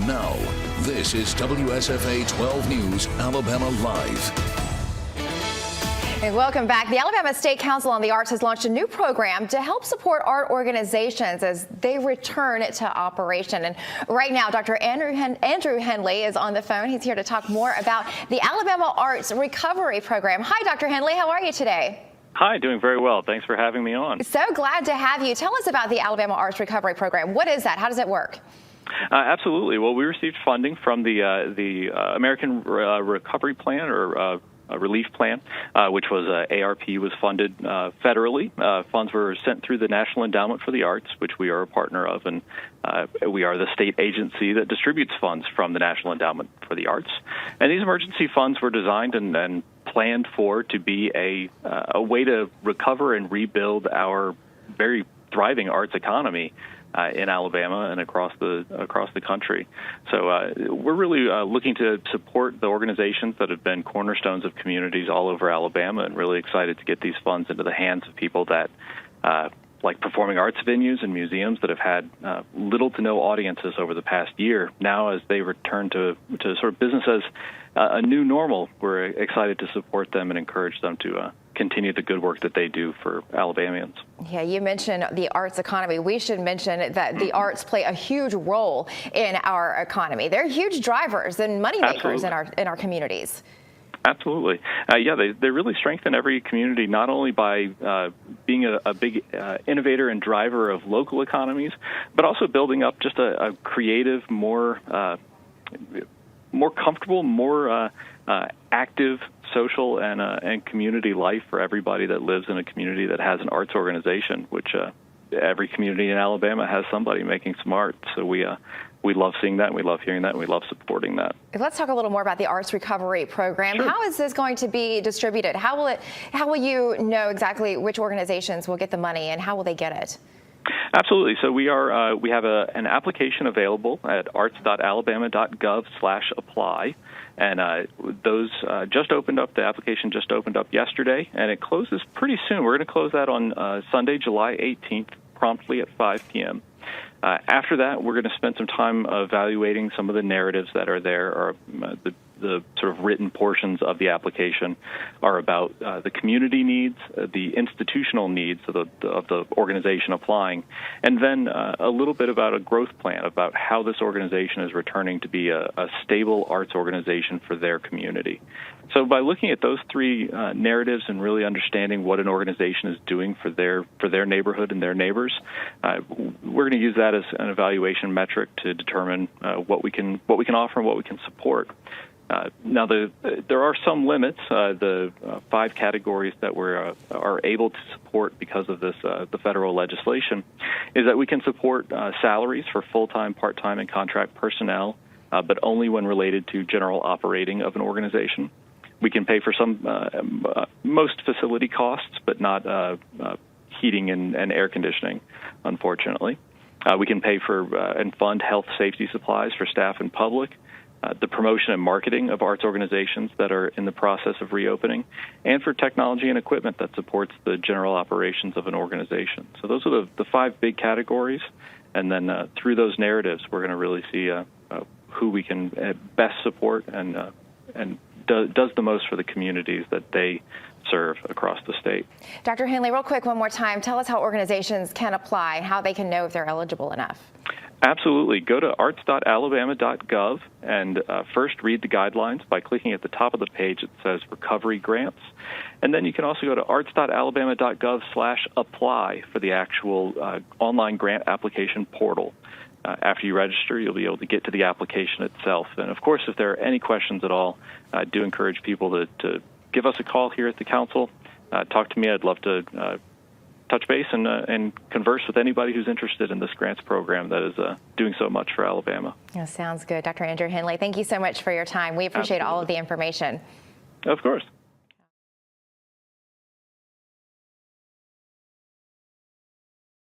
Now, this is WSFA 12 News, Alabama Live. And welcome back. The Alabama State Council on the Arts has launched a new program to help support art organizations as they return to operation. And right now, Dr. Andrew Henley is on the phone. He's here to talk more about the Alabama Arts Recovery Program. Hi, Dr. Henley. How are you today? Hi, doing very well. Thanks for having me on. So glad to have you. Tell us about the Alabama Arts Recovery Program. What is that? How does it work? Absolutely. Well, we received funding from the American Recovery Plan or Relief Plan, which was ARP was funded federally. Funds were sent through the National Endowment for the Arts, which we are a partner of, and we are the state agency that distributes funds from the National Endowment for the Arts. And these emergency funds were designed and planned for to be a way to recover and rebuild our very thriving arts economy in Alabama and across the country. So we're really looking to support the organizations that have been cornerstones of communities all over Alabama, and really excited to get these funds into the hands of people that like performing arts venues and museums that have had little to no audiences over the past year. Now, as they return to sort of business as a new normal, we're excited to support them and encourage them to continue the good work that they do for Alabamians. Yeah, you mentioned the arts economy. We should mention that the arts play a huge role in our economy. They're huge drivers and moneymakers in our communities. Absolutely. They really strengthen every community, not only by being a big innovator and driver of local economies, but also building up just a creative, more comfortable, more active social and community life for everybody that lives in a community that has an arts organization, which every community in Alabama has somebody making some art. So we love seeing that, and we love hearing that, and we love supporting that. Let's talk a little more about the Arts Recovery Program. Sure. How is this going to be distributed? How will you know exactly which organizations will get the money, and how will they get it? Absolutely. So we have an application available at arts.alabama.gov/apply. And those just opened up. The application just opened up yesterday, and it closes pretty soon. We're going to close that on Sunday, July 18th, promptly at 5 p.m. After that, we're going to spend some time evaluating some of the narratives that are there, or the sort of written portions of the application are about the community needs, the institutional needs of the organization applying, and then a little bit about a growth plan, about how this organization is returning to be a stable arts organization for their community. So by looking at those three narratives and really understanding what an organization is doing for their neighborhood and their neighbors, we're going to use that as an evaluation metric to determine what we can offer and what we can support. Now, there are some limits. The 5 categories that we are able to support because of this the federal legislation is that we can support salaries for full-time, part-time, and contract personnel, but only when related to general operating of an organization. We can pay for most facility costs, but not heating and air conditioning, unfortunately. We can pay for and fund health safety supplies for staff and public, the promotion and marketing of arts organizations that are in the process of reopening, and for technology and equipment that supports the general operations of an organization. So those are the 5 big categories, and then through those narratives, we're going to really see who we can best support and does the most for the communities that they serve across the state. Dr. Henley, real quick, one more time, tell us how organizations can apply, how they can know if they're eligible enough. Absolutely. Go to arts.alabama.gov and first read the guidelines by clicking at the top of the page. It says Recovery Grants. And then you can also go to arts.alabama.gov/apply for the actual online grant application portal. After you register, you'll be able to get to the application itself. And, of course, if there are any questions at all, I do encourage people to give us a call here at the council. Talk to me. I'd love to touch base and converse with anybody who's interested in this grants program that is doing so much for Alabama. Sounds good. Dr. Andrew Henley, thank you so much for your time. We appreciate all of the information. Of course.